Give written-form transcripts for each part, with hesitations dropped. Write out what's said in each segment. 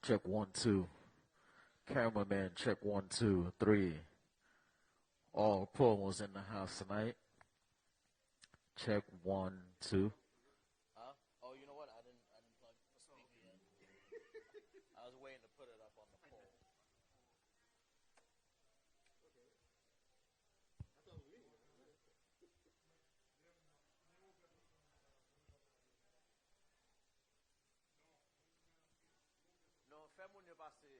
Check 1, 2. Cameraman, check 1, 2, 3. All promos in the house tonight. Check 1, 2. Oh, you know what? I didn't plug the speaker in. I was waiting to put it up on the pole. Non, fais-moi ne passer.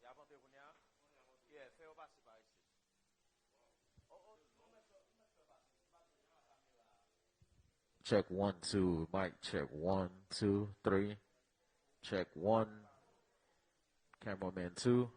Y a inventé pour nia? Yeah, fais-moi passer par ici. Check 1, 2. Mic check 1, 2, 3. Check 1. Cameraman 2.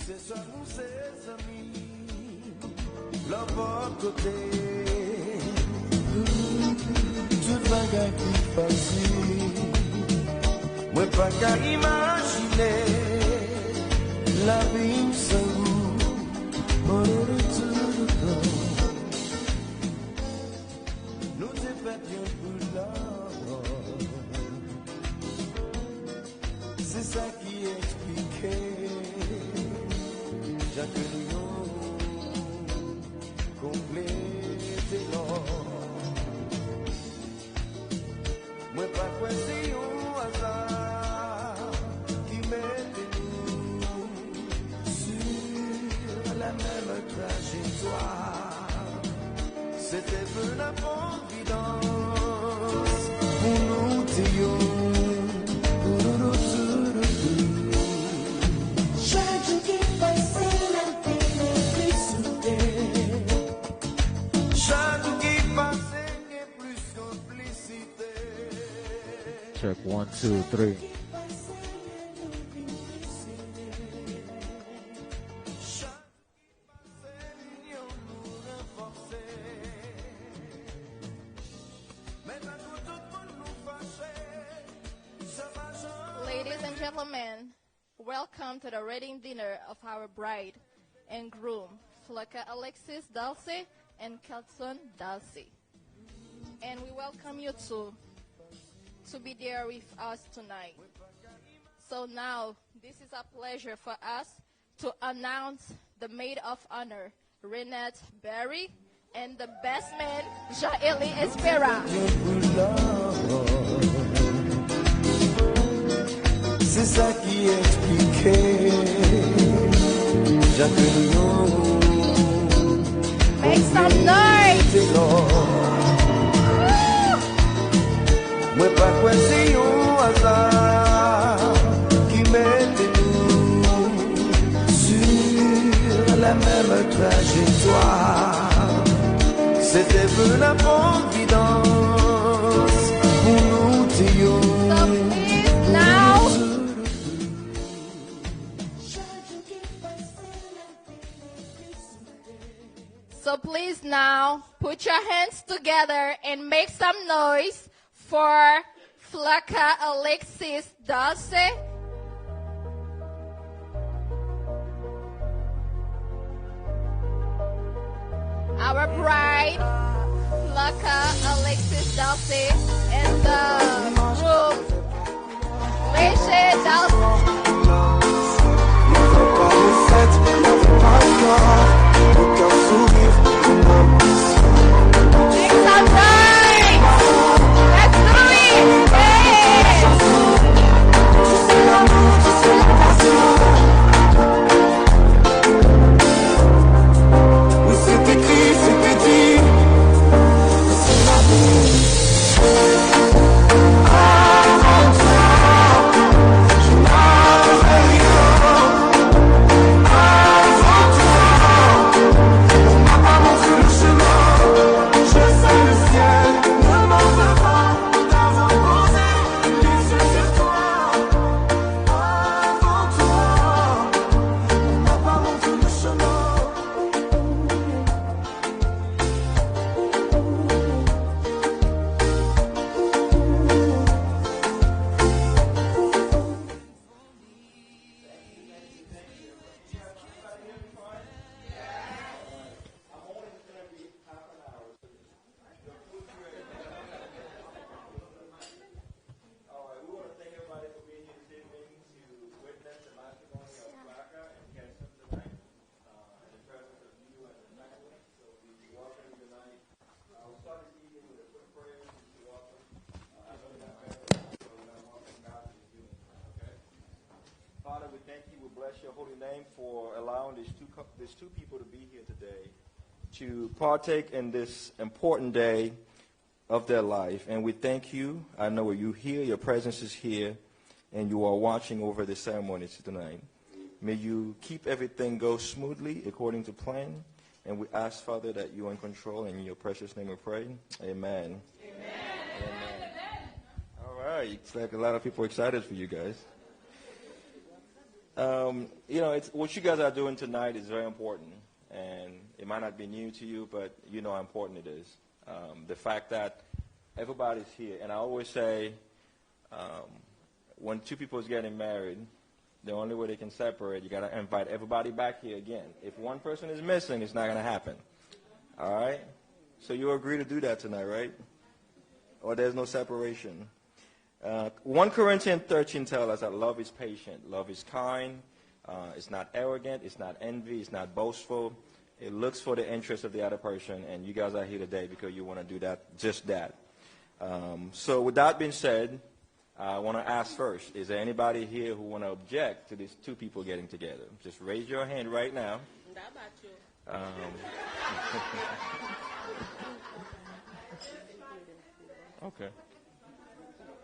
C'est ça, nous, ses amis, leur bon côté. Tout bagage plus facile. Moi, pas qu'à imaginer la vie sans vous. Tout le temps. Nous te fêtions pour l'amour. C'est ça qui expliquait. Chaque lion complété l'or. Moi pas quoi c'est un hasard qui mette nous sur la même trajectoire. C'était peu la providence pour nous dire. Check 1, 2, 3. Ladies and gentlemen, welcome to the wedding dinner of our bride and groom, Flaca Alexis Dalce and Kedson Dalce. And we welcome you to be there with us tonight. So now, this is a pleasure for us to announce the maid of honor, Renette Berry, and the best man, Jaeli Espera. C'est ça qui expliquait. Make some noise! Moi pas quoi c'est un hasard qui mette nous sur la même trajectoire. C'était peu la providence pour nous dire. So please now put your hands together and make some noise for Flaca Alexis Dalce. Our bride, Flaca Alexis Dalce, and the groom, Kedson Dalce. Make some noise! Let's do it! Oui, c'est écrit, c'est dit. C'est la vie. Avant toi, je n'avais rien. Avant toi, on m'a pas montré le chemin. Je sais le ciel ne m'en veut pas d'avoir posé les yeux sur toi. Avant toi, on m'a pas montré le chemin. All right, we want to thank everybody for being here this evening to witness the matrimony of Flaca and Kedson tonight, in the presence of you and the family. So we welcome you tonight. We'll start this evening with a quick prayer to welcome. I know you're not married, so we're going to welcome God to this evening. Okay? Father, we thank you. We bless your holy name for allowing these two people to be here today to partake in this important day of their life. And we thank you. I know you here, your presence is here, and you are watching over the ceremonies tonight. May you keep everything go smoothly according to plan. And we ask, Father, that you are in control. In your precious name we pray. Amen. Amen. All right. It's like a lot of people are excited for you guys. It's what you guys are doing tonight is very important, and it might not be new to you, but you know how important it is. The fact that everybody's here, and I always say, when two people is getting married, the only way they can separate, you got to invite everybody back here again. If one person is missing, it's not going to happen. All right? So you agree to do that tonight, right? Or there's no separation. 1 Corinthians 13 tells us that love is patient, love is kind, it's not arrogant, it's not envy, it's not boastful. It looks for the interest of the other person, and you guys are here today because you want to do that, just that. So with that being said, I want to ask first, is there anybody here who want to object to these two people getting together? Just raise your hand right now. Okay.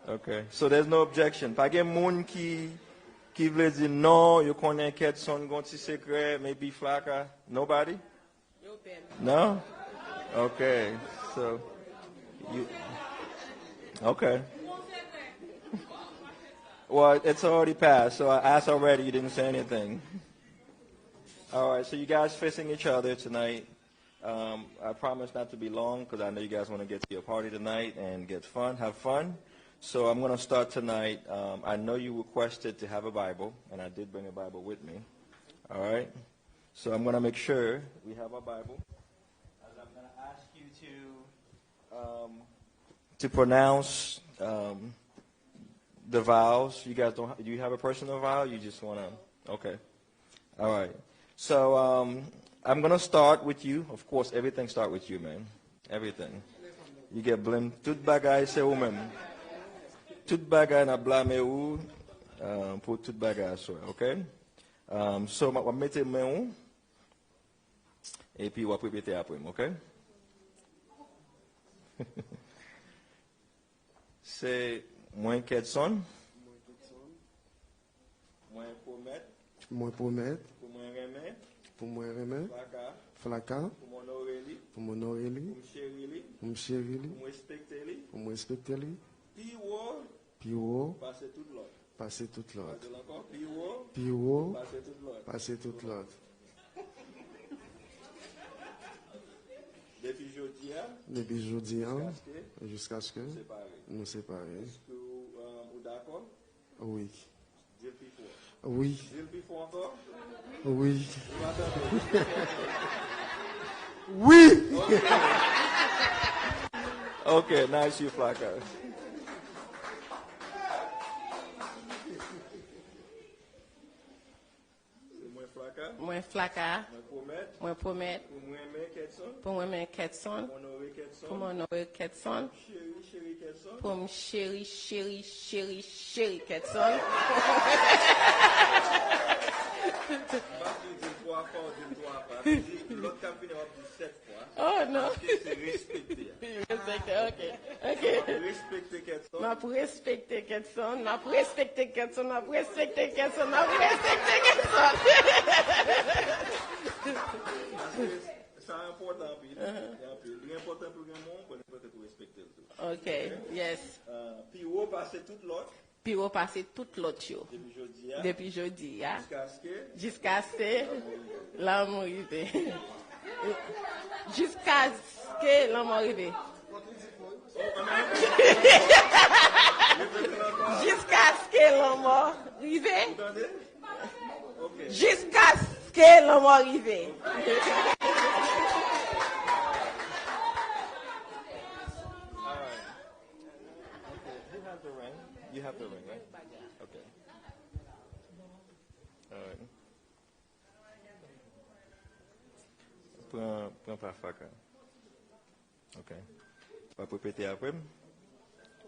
Okay. So there's no objection. Pas gen moun qui vle di non, yo konnen Kedson gon ti secret, maybe Flaca. Nobody? No? Okay. So you okay. Well, it's already passed, so I asked already, you didn't say anything. All right, so you guys facing each other tonight. I promise not to be long because I know you guys want to get to your party tonight and have fun. So I'm going to start tonight. I know you requested to have a Bible, and I did bring a Bible with me. All right? So I'm going to make sure we have a Bible. And I'm going to ask you to pronounce the vowels. You guys do you have a personal vowel? You just want to? Okay. All right. So I'm going to start with you. Of course, everything start with you, man. Everything. You get blamed. Tout bagay c'est ou même. Tout bagay na blâme ou pour tout bagay so, okay? So on va mettre main ou et puis on va répéter après, okay? C'est moi Kedson. Moi promettre. Moi promettre. Pour moi remettre. Pour moi remettre. Flaca. Pour mon Aurélie. Pour mon Aurélie. Pour chérie. Pour me chérir. Pour me respecter. Pour me respecter. Puis passer toute l'autre. Passer toute l'autre. Puis passer toute l'autre. Passer toute l'autre. Depuis jeudi, jusqu'à ce que nous séparions. Est-ce que vous d'accord? Oui. Dis le plus fort. Oui. Dis le plus fort encore? Oui. Oui! Okay, nice you, Flaca. Moi Flaca. Moi promet. Pour moi mais Kedson. Pour mon Noé Kedson. Pour mon chéri Kedson. Oh non. C'est respecté. Ok. Respecter Kedson. Ma pour respecter Kedson. Ma pour respecter Kedson. Ma pour respecter Kedson. Ma pour respecter Kedson. C'est important. L'important pour le monde, pour respecter le tout. Ok, yes. Puis on passe toute l'autre. Puis on passe toute l'autre chose. Depuis jeudi. Jusqu'à ce que l'homme arrive. Jusqu'à ce que l'homme arrive. Jusqu'à ce que l'homme arrive. Jusqu'à ce que l'homme arrive. You have the ring, right? Okay. All right. Prends pas Flaca. Okay. Tu vas répéter après?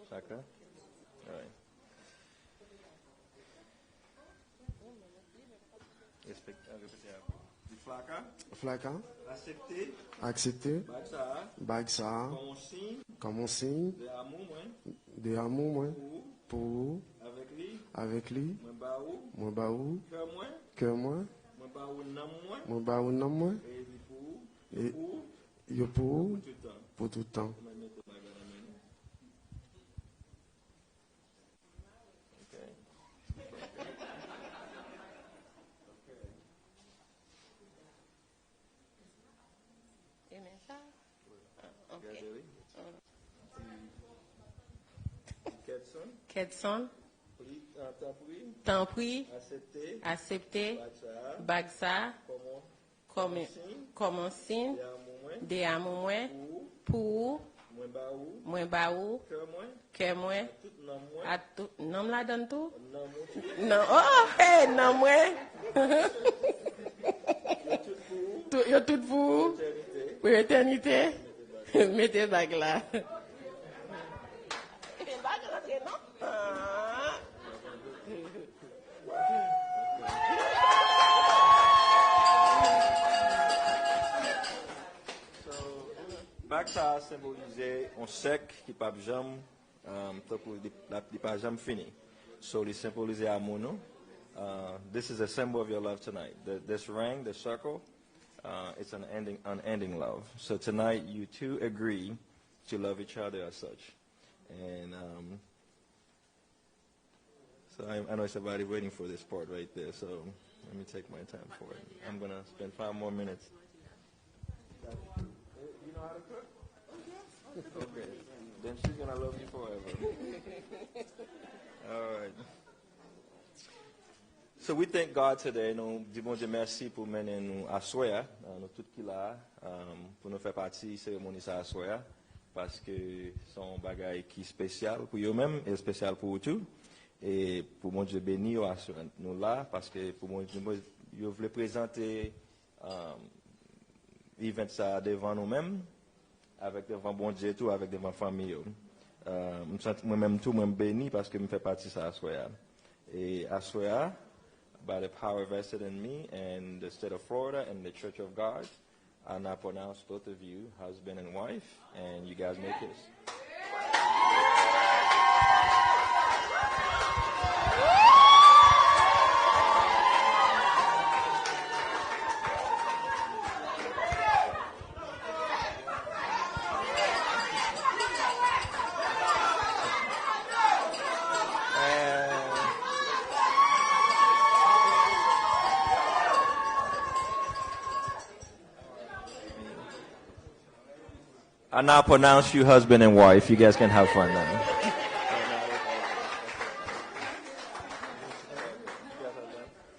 Flaca? All right. Répéter après. Du Flaca? Flaca. Accepter. Accepter. Bagsa. Comme un signe. De amour, moi. Pour avec lui, moi baou, que moi, moi baou non moi, et yo pour tout le temps. Kedson, t'en prie, accepter, bagsa, comme un signe, de amour pour, moi baou, que moi, à tout, non la donne tout? Non, oh, hey, non, moi. Yo tout pour l'éternité. Mettez bague là. Bac ça symbolise un sec qui pas jamais pas jamais fini. So it symbolise amour. No? This is a symbol of your love tonight. This ring, the circle, it's an unending love. So tonight you two agree to love each other as such. And so I know somebody waiting for this part right there. So let me take my time for it. I'm gonna spend 5 more minutes. You know how to cook? Okay. Then she's gonna love you forever. All right. So we thank God today. Nous disons Dieu merci pour mener nous à soir, nous tous qui là, pour nous faire partie de la cérémonie à soir, parce que c'est un bagage qui est spécial pour eux-mêmes et spécial pour tout. Et pour mon Dieu béni, nous là, parce que pour mon Dieu, je voulais présenter l'event ça devant nous-mêmes, avec devant bon Dieu tout, avec devant famille. Moi-même tout, moi béni parce que je fais partie de ça à soir. Et à soir, by the power vested in me and the state of Florida and the Church of God, I now pronounce both of you husband and wife, and you guys may kiss. I now pronounce you husband and wife. You guys can have fun now.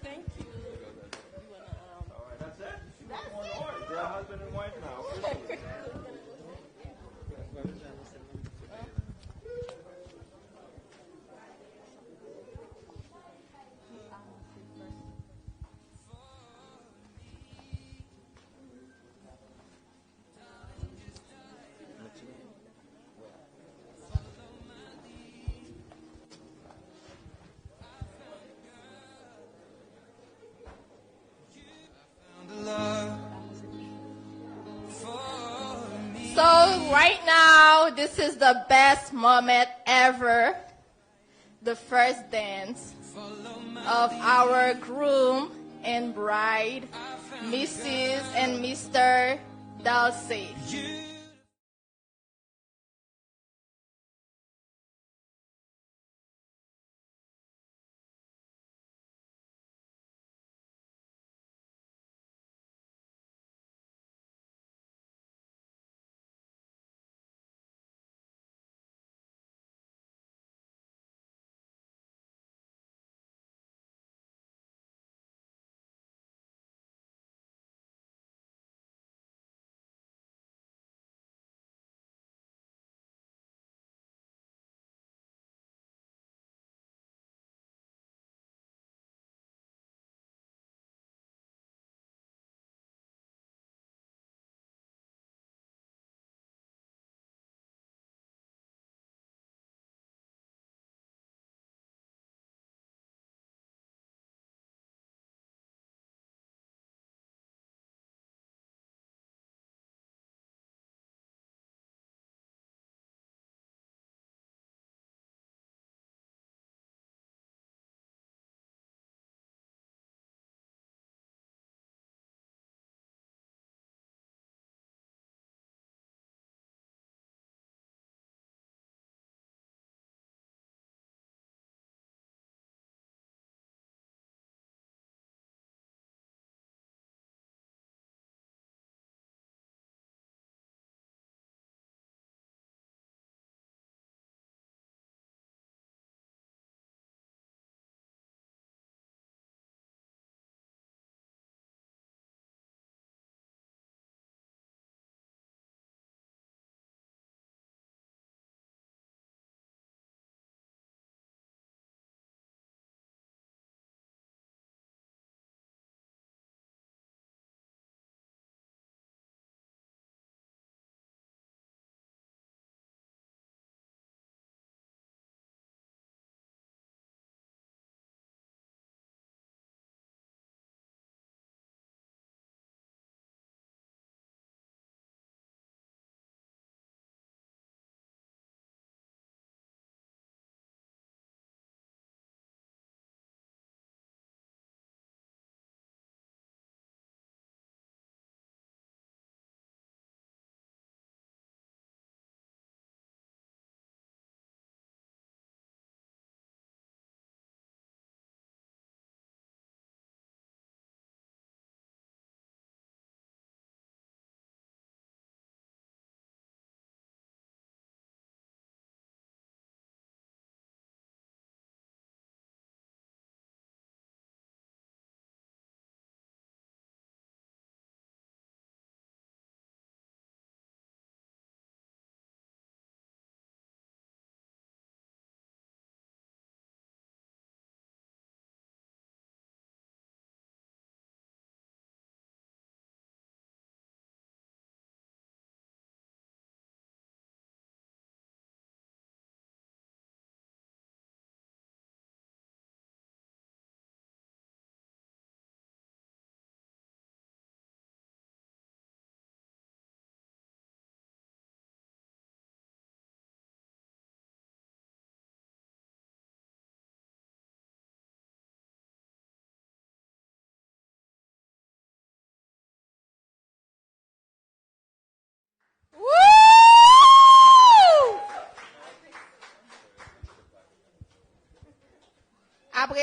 Thank you. All right, that's it? They're husband and wife now. So right now, this is the best moment ever. The first dance of our groom and bride, Mrs. and Mr. Dalce.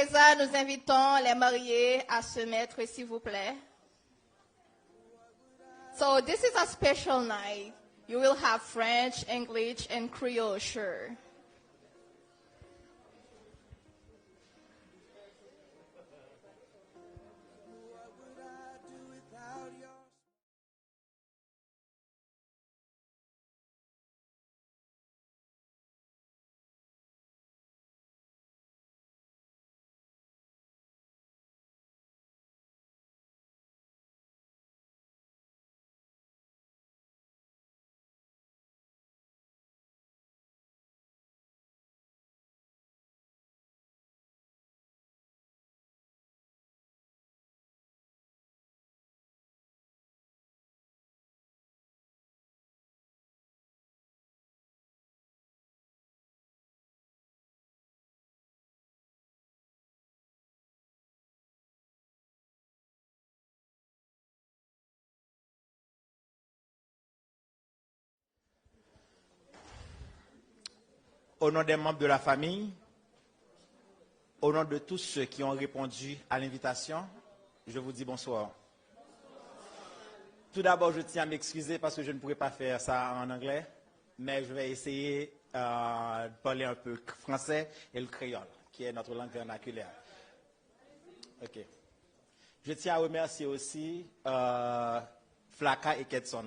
présent, nous invitons les mariés à se mettre, s'il vous plaît. So this is a special night. You will have French, English, and Creole, sure. Au nom des membres de la famille, au nom de tous ceux qui ont répondu à l'invitation, je vous dis bonsoir. Tout d'abord, je tiens à m'excuser parce que je ne pourrais pas faire ça en anglais, mais je vais essayer de parler un peu français et le créole, qui est notre langue vernaculaire. Ok. Je tiens à remercier aussi Flaca et Kedson,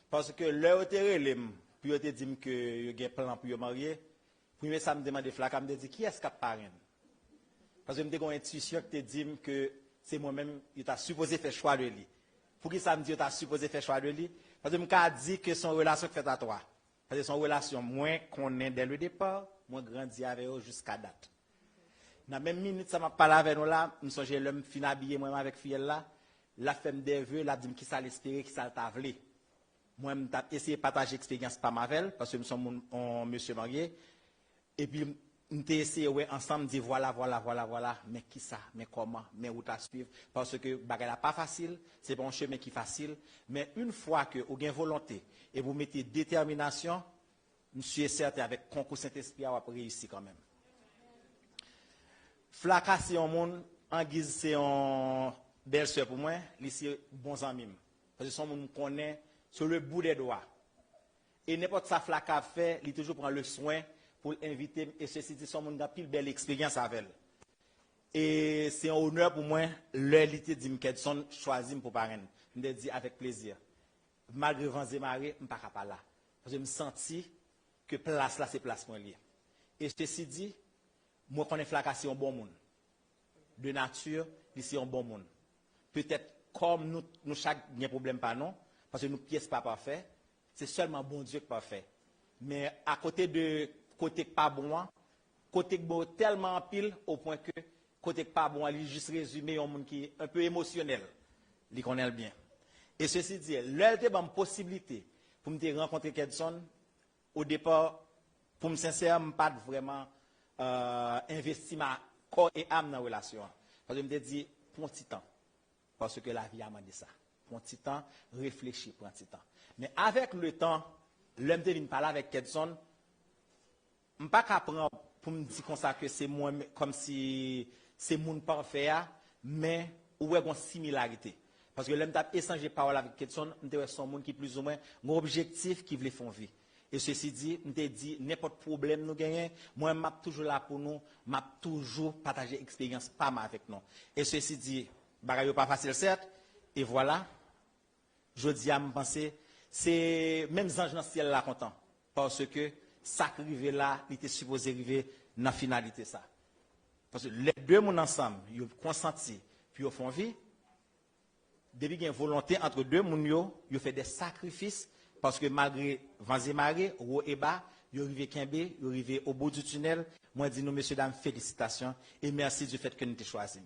parce que leur terrain, puis te dit que il y a un plan pour me marier. Premier ça me demande Flaca, me dit qui est-ce qui a parrain? Parce que me dit une intuition qui te dit que c'est moi-même qui t'a supposé faire choix de lui. Pour qui ça me dit que tu as supposé faire choix de lui? Parce que me dit que son relation faite à toi. Parce que son relation moins qu'on est dès le départ, moins grandi avec eux jusqu'à date. Dans la même minute ça m'a parlé avec nous là, me songe l'homme fin habillé moi avec fille là, la femme des vœux, la dit qui ça l'espérer, qui ça t'a voulu. Moi me t'a essayé de partager expérience par Mavel parce que nous sommes un monsieur marié. Et puis, nous avons essayé ensemble de dire voilà, mais qui ça, mais comment, mais où t'as suivre. Parce que bagay n'est pas facile, c'est pas un chemin qui est facile. Mais une fois que vous avez volonté et vous mettez détermination, je suis certain avec concours Saint-Esprit, vous avez réussi quand même. Flaca, c'est un monde, en guise, c'est un belle-sœur pour moi, c'est bon ami. Parce que son monde me connaît sur le bout des doigts. Et n'importe ça Flaca fait, il toujours prend le soin pour l'inviter, et ceci dit, son monde a pile belle expérience avec elle. Et c'est un honneur pour moi, l'élite de Kedson choisi pour parrain. Je me dis avec plaisir. Malgré vents et marées, je ne suis pas là. Parce que je me senti que place là, c'est place pour lié. Et ceci dit, moi, je connais Flaca, c'est un bon monde. De nature, c'est un bon monde. Peut-être comme nous chaque n'a problème pas non, parce que nous pièces pas parfait, c'est seulement bon Dieu qui est parfait. Mais à côté de côté pas bon, côté bon tellement en pile au point que côté pas bon, il juste résumé un monde qui est un peu émotionnel, il connaît bien. Et ceci dit, l'elle était bonne possibilité pour me rencontrer Kedson au départ, pour me sincère, je pas vraiment investi ma corps et âme dans la relation. Parce que je me dis, prends un petit temps, parce que la vie a demandé ça. Prends un petit temps, réfléchis, prends un petit temps. Mais avec le temps, l'homme de parler avec Kedson, je ne peux pas prendre pour me dire comme ça que c'est moi, comme si c'est mon parfait, mais où est une similarité. Parce que l'homme t'a échangé parole avec Kedson, je suis un monde qui plus ou moins un objectif qui veut faire vie. Et ceci dit, je te dis, n'importe problème nous gagnons, moi, je suis toujours là pour nous, je suis toujours partager expérience pas mal avec nous. Et ceci dit, bagaille pas facile certes, et voilà, je dis à me penser, c'est même les anges dans le ciel là content, parce que ça qui arrive là, il était supposé arriver dans la finalité ça. Parce que les deux mondes ensemble, ils ont consenti, puis ils font vie. Depuis qu'il y a une volonté entre deux mondes, ils font des sacrifices, parce que malgré vents et marées, haut et bas, ils arrivent à Kembe, ils arrivent au bout du tunnel. Moi, je dis nous, messieurs, dames, félicitations, et merci du fait que nous avons choisi.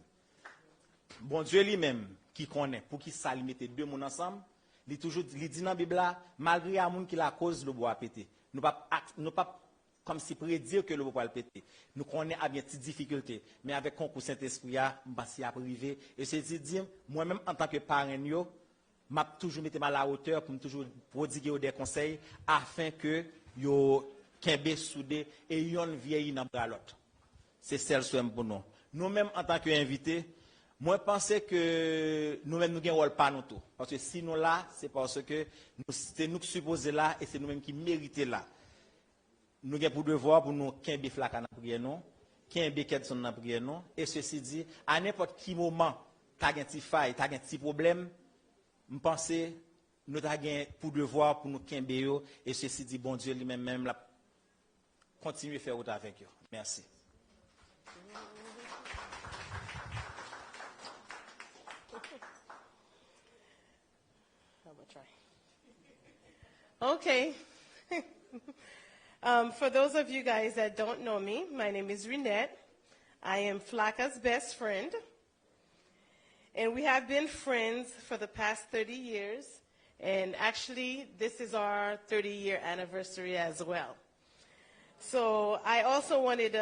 Bon Dieu lui-même, qui connaît, pour qu'il s'allie mettre deux mondes ensemble, il dit dans la Bible, malgré un monde qui la cause, le bois a pété. Nous ne pas comme si prédire que le bois va péter. Nous connaissons à bien petites difficultés, mais avec concours Saint-Esprit, je à privé. Et c'est dire, moi-même, en tant que parrain, je toujours mettre à la hauteur pour toujours prodiguer des conseils afin que yo kembe soudé et yon vieilli dans bras l'autre. C'est celle soit pour nous. nous-mêmes en tant qu'invités, moi je pense que nous-mêmes nous avons un rôle pas nous tout. Parce que si nous là, c'est parce que c'est nous qui supposons là et c'est nous-mêmes qui méritons là. Nous avons pour devoir pour nous qu'un Flaca dans la prière non, qu'un Kedson dans la prière non. Et ceci dit, à n'importe quel moment, tu as un petit faille, tu as un petit problème, je pense que nous avons pour devoir pour nous qu'un et ceci dit, bon Dieu lui-même même la continuer à faire autre avec eux. Merci. Okay. For those of you guys that don't know me, my name is Renette. I am Flaca's best friend. And we have been friends for the past 30 years. And actually, this is our 30-year anniversary as well. So I also wanted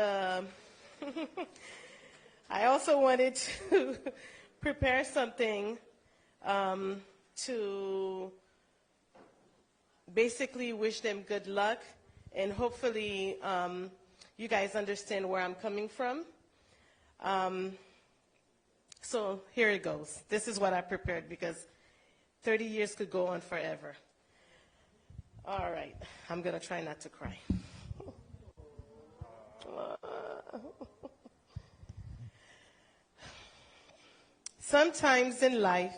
to prepare something to basically wish them good luck, and hopefully you guys understand where I'm coming from. So here it goes. This is what I prepared because 30 years could go on forever. All right, I'm going to try not to cry. Sometimes in life,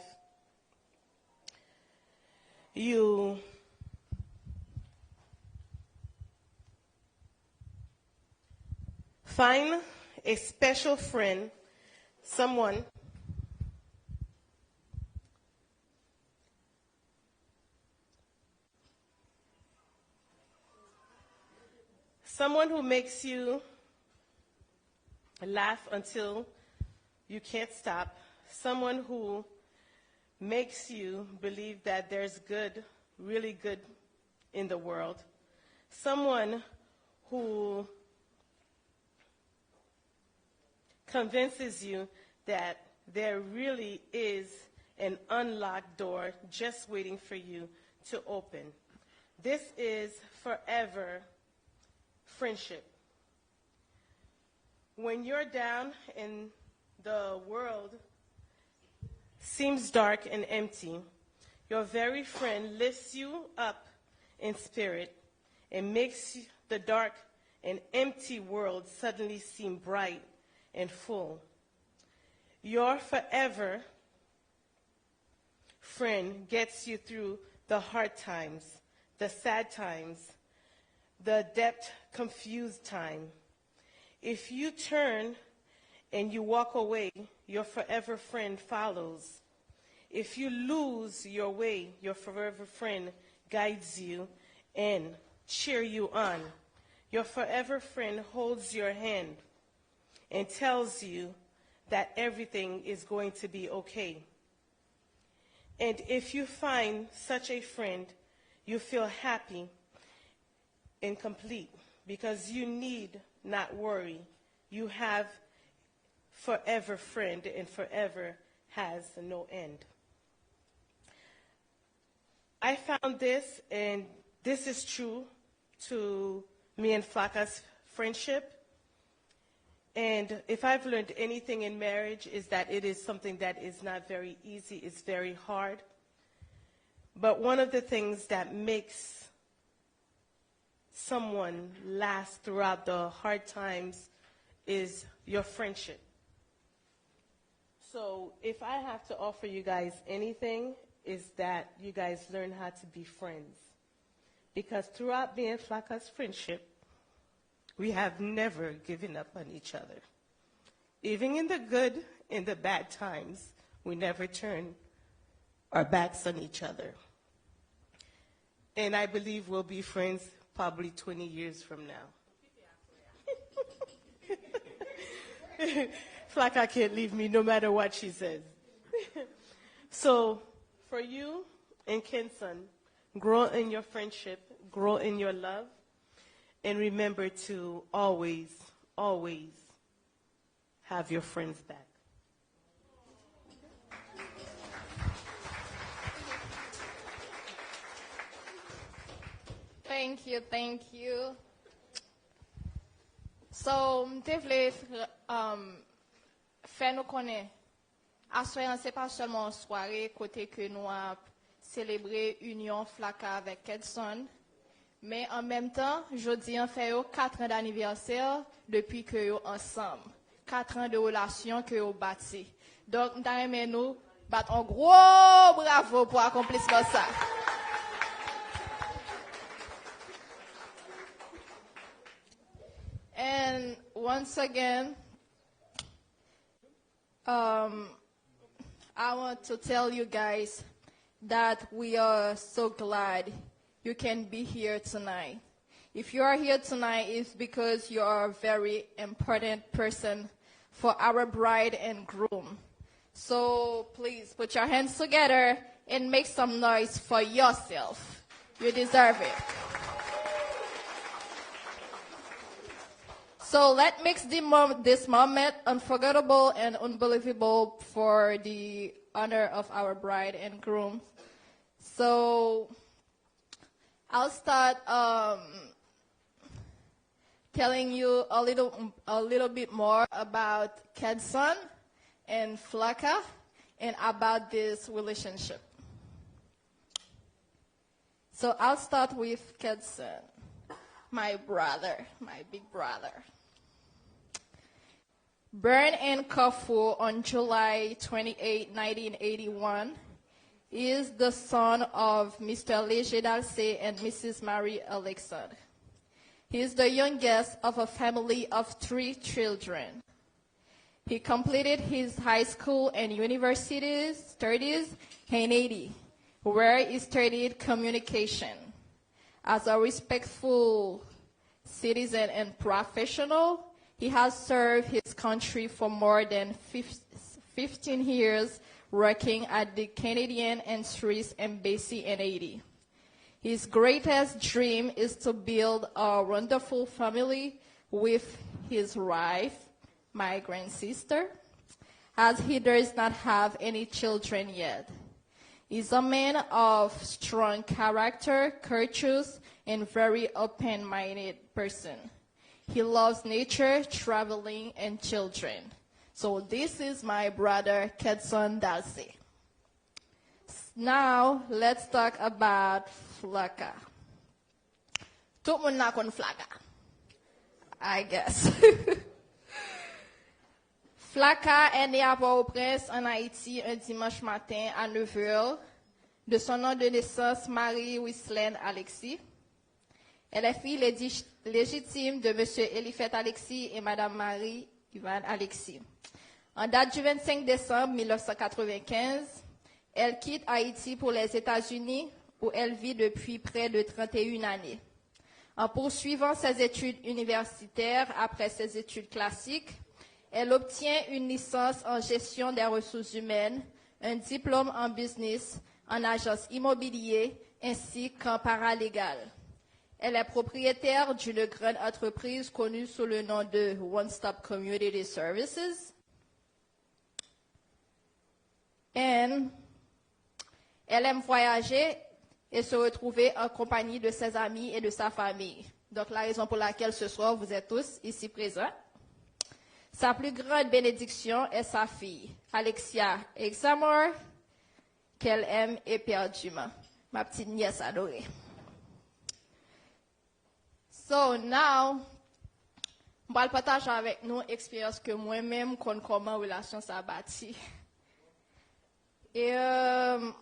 you find a special friend, someone who makes you laugh until you can't stop, someone who makes you believe that there's good, really good in the world, someone who convinces you that there really is an unlocked door just waiting for you to open. This is forever friendship. When you're down and the world seems dark and empty, your very friend lifts you up in spirit and makes the dark and empty world suddenly seem bright and full. Your forever friend gets you through the hard times, the sad times, the depth confused time. If you turn and you walk away, your forever friend follows. If you lose your way, your forever friend guides you and cheer you on. Your forever friend holds your hand and tells you that everything is going to be okay. And if you find such a friend, you feel happy and complete because you need not worry. You have forever friend, and forever has no end. I found this, and this is true to me and Flaca's friendship. And if I've learned anything in marriage, is that it is something that is not very easy, it's very hard. But one of the things that makes someone last throughout the hard times is your friendship. So if I have to offer you guys anything, is that you guys learn how to be friends. Because throughout me and Flaca's friendship, we have never given up on each other. Even in the good, in the bad times, we never turn our backs on each other. And I believe we'll be friends probably 20 years from now. Flaca can't leave me no matter what she says. So for you and Kedson, grow in your friendship, grow in your love, and remember to always, always have your friends back. Thank you, thank you. So, definitely, fait nous connaître. À soir, c'est pas seulement une soirée côté que nous avons célébré Union Flaca avec Kedson, mais en même temps, jeudi, on fait 4 ans d'anniversaire depuis que nous ensemble. 4 ans de relation que nous bâti. Donc, nous battons un gros bravo pour accomplir ça. And once again, I want to tell you guys that we are so glad you can be here tonight. If you are here tonight, it's because you are a very important person for our bride and groom. So please put your hands together and make some noise for yourself. You deserve it. So let's make this moment unforgettable and unbelievable for the honor of our bride and groom. So I'll start telling you a little bit more about Kedson and Flaca and about this relationship. So I'll start with Kedson, my brother, my big brother. Born in Corfu on July 28, 1981, he is the son of Mr. Kedson Dalce and Mrs. Marie Alexis. He is the youngest of a family of 3 children. He completed his high school and university studies in Haiti, where he studied communication. As a respectful citizen and professional, he has served his country for more than 15 years, working at the Canadian and Swiss Embassy in Haiti. His greatest dream is to build a wonderful family with his wife, my grandsister, as he does not have any children yet. He's a man of strong character, courteous, and very open-minded person. He loves nature, traveling, and children. So this is my brother, Kedson Dalce. Now, let's talk about Flaca. Tout le monde n'a connu Flaca, I guess. Flaca est né à Port-au-Prince, en Haïti, un dimanche matin à 9h. De son nom de naissance, Marie-Wislaine Alexis. Elle est fille légitime de M. Elifet Alexis et Mme Marie-Yvonne Alexis. En date du 25 décembre 1995, elle quitte Haïti pour les États-Unis, où elle vit depuis près de 31 années. En poursuivant ses études universitaires après ses études classiques, elle obtient une licence en gestion des ressources humaines, un diplôme en business, en agence immobilier, ainsi qu'en paralégal. Elle est propriétaire d'une grande entreprise connue sous le nom de One Stop Community Services. Et elle aime voyager et se retrouver en compagnie de ses amis et de sa famille. Donc la raison pour laquelle ce soir vous êtes tous ici présents. Sa plus grande bénédiction est sa fille, Alexia Examor, qu'elle aime éperdument. Ma petite nièce adorée. So now, je vais partager avec nous l'expérience que moi-même, comment relation ça bâti. Et en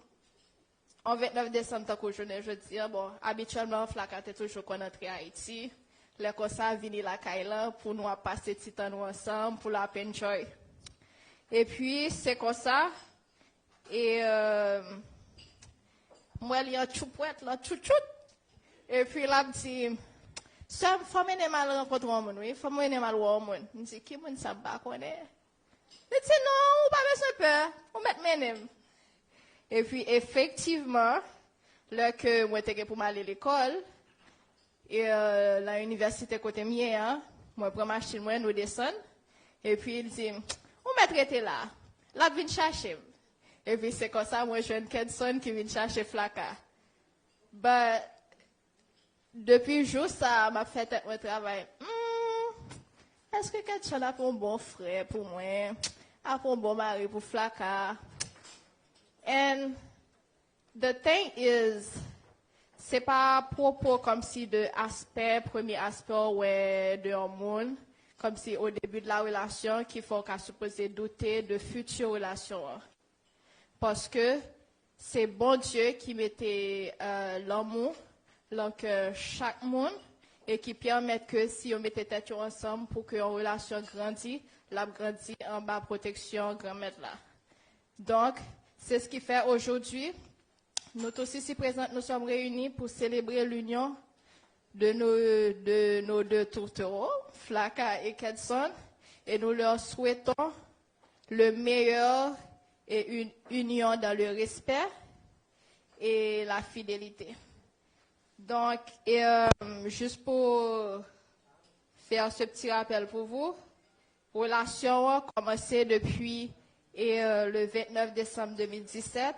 29 décembre, tant que je dis, bon, habituellement, Flaca est toujours qu'on entre à Haïti. Les concerts viennent la Kaila pour nous passer petit temps ensemble, pour la enjoy. Et puis, c'est comme ça. Et moi, il y a un choupouette, là, chouchout. Et puis, là, je dis, ça, il faut mener mal rencontrer un monde, oui, il faut mener mal voir un monde. Je dis, qui monde ça va connaître? Je dis, non, on pas besoin de peur, on met menem. Et puis, effectivement, là que moi, j'étais pour m'aller à l'école, et l'université côté mien, moi, prends ma chine, moi, nous descendons. Et puis, il dit, on m'a traité là. Là, vient chercher. Et puis, c'est comme ça, moi, je viens de Kedson qui vient chercher Flaca. But, depuis jour, ça m'a fait un travail. Est-ce que Kedson a un bon frère pour moi? Apple bon mari pour Flaca. And the thing is, c'est pas propos comme si de aspect, premier aspect ouais, de un monde, comme si au début de la relation, qu'il faut qu'à supposer douter de futures relations. Parce que c'est bon Dieu qui mettait l'amour dans que chaque monde et qui permet que si on mettait tête ensemble pour que la relation grandisse, la grandit en bas protection grand-mère là. Donc, c'est ce qui fait aujourd'hui. Nous tous ici présents, nous sommes réunis pour célébrer l'union de nos deux tourtereaux, Flaca et Kedson, et nous leur souhaitons le meilleur et une union dans le respect et la fidélité. Donc, juste pour faire ce petit rappel pour vous, relation a commencé depuis le 29 décembre 2017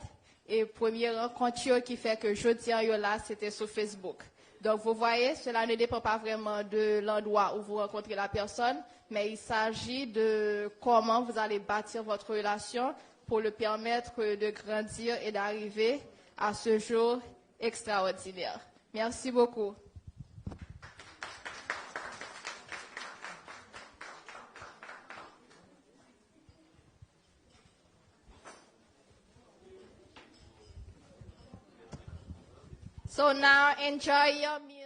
et première rencontre qui fait que jeudi là, c'était sur Facebook. Donc, vous voyez, cela ne dépend pas vraiment de l'endroit où vous rencontrez la personne, mais il s'agit de comment vous allez bâtir votre relation pour le permettre de grandir et d'arriver à ce jour extraordinaire. Merci beaucoup. So now enjoy your meal.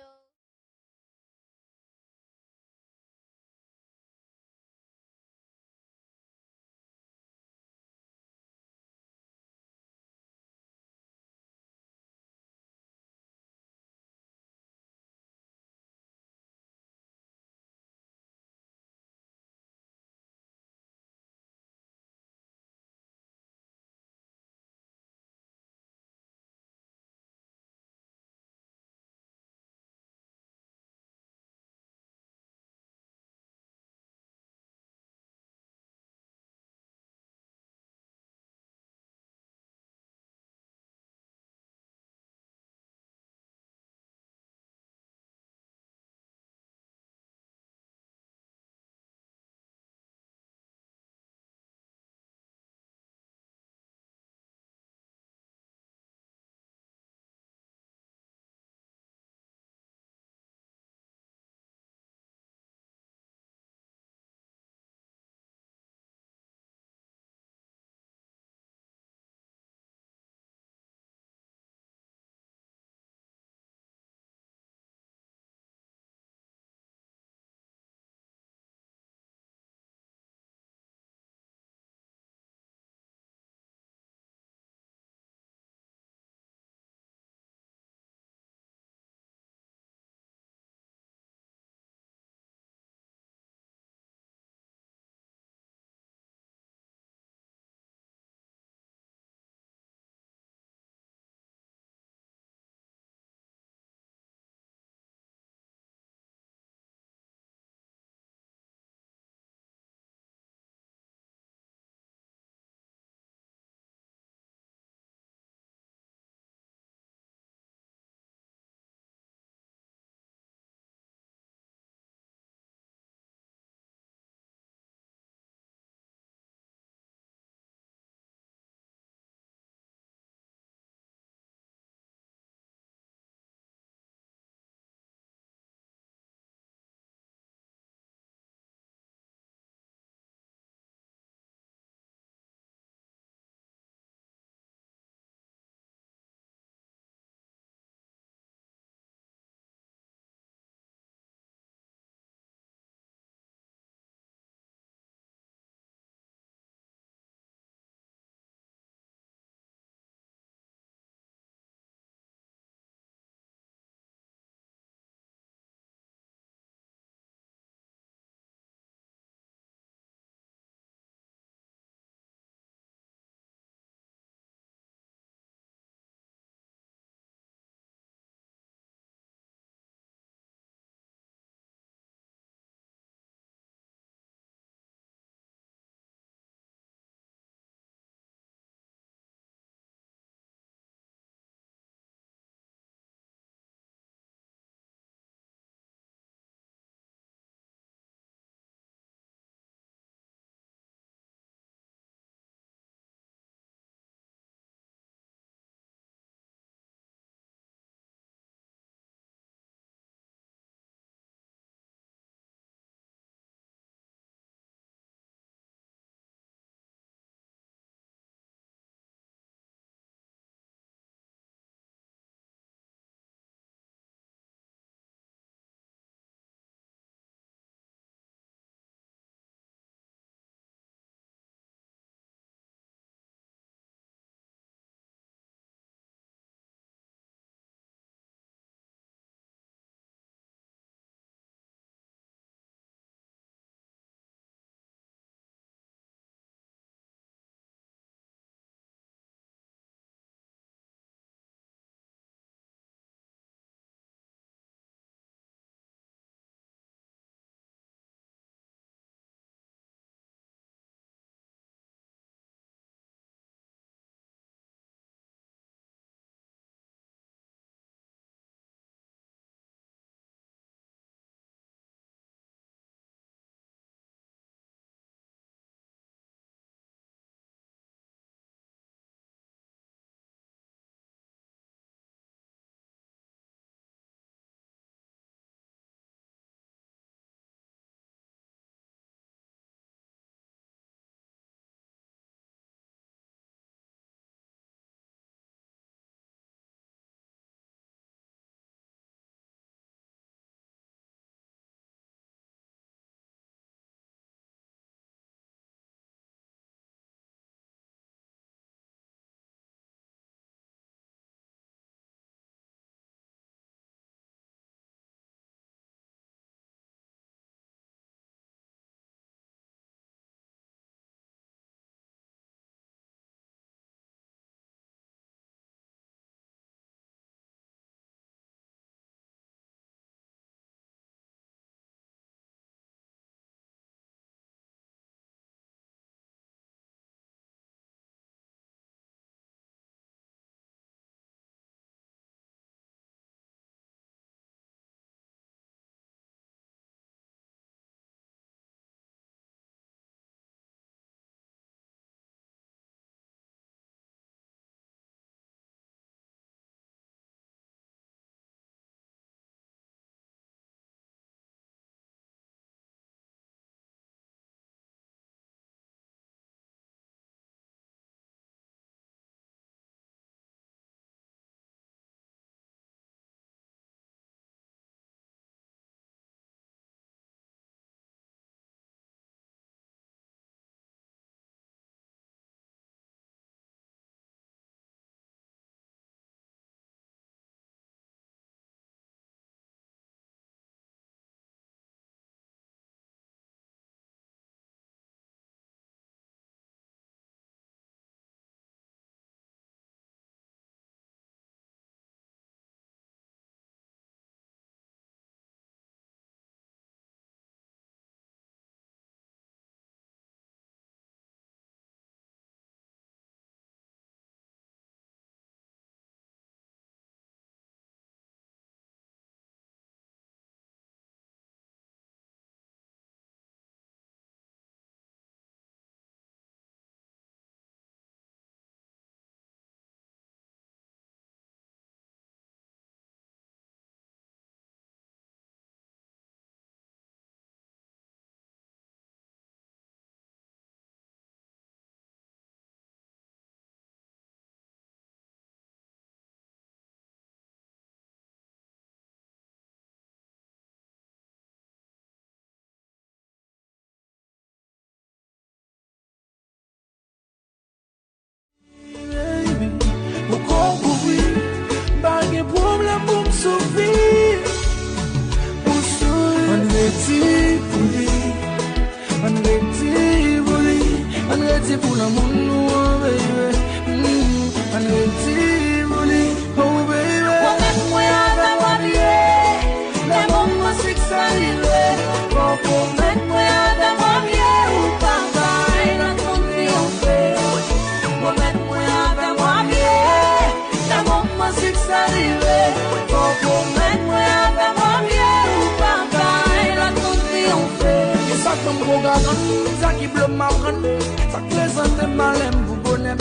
ça qui bloque ma rende. Ça présente malem pour bonhomme.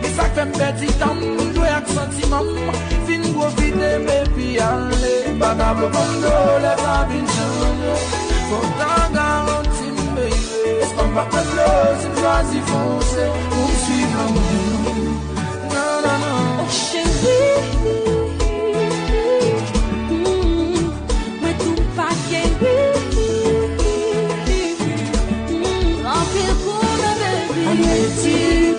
Et ça fait un petit temps pour jouer avec sentiment. Fin profiter, mais puis aller. Bagable bondo, les babines changent. Faut t'en garantir, baby. Est-ce qu'on va pas l'eau, c'est choisi foncer. Pour me suivre, non, non, non. Oh chérie, mais tout pas guéri. Remplir pour le baby. On est dit,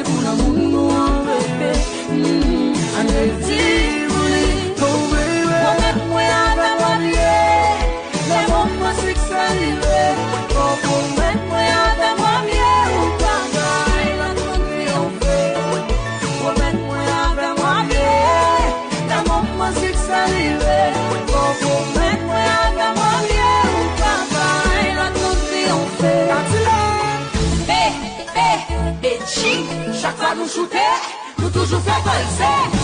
pour l'amour, bébé. On est dit, oh baby. Moi avec moi bien, les moments c'est que ça arrive. Oh moi avec moi bien, ou pas la conduite on fait. Moi avec moi bien, les moments c'est que ça arrive. Oh moi avec moi bien, ou pas la conduite on fait. Chic, chaque fois nous shooter, nous toujours fait danser.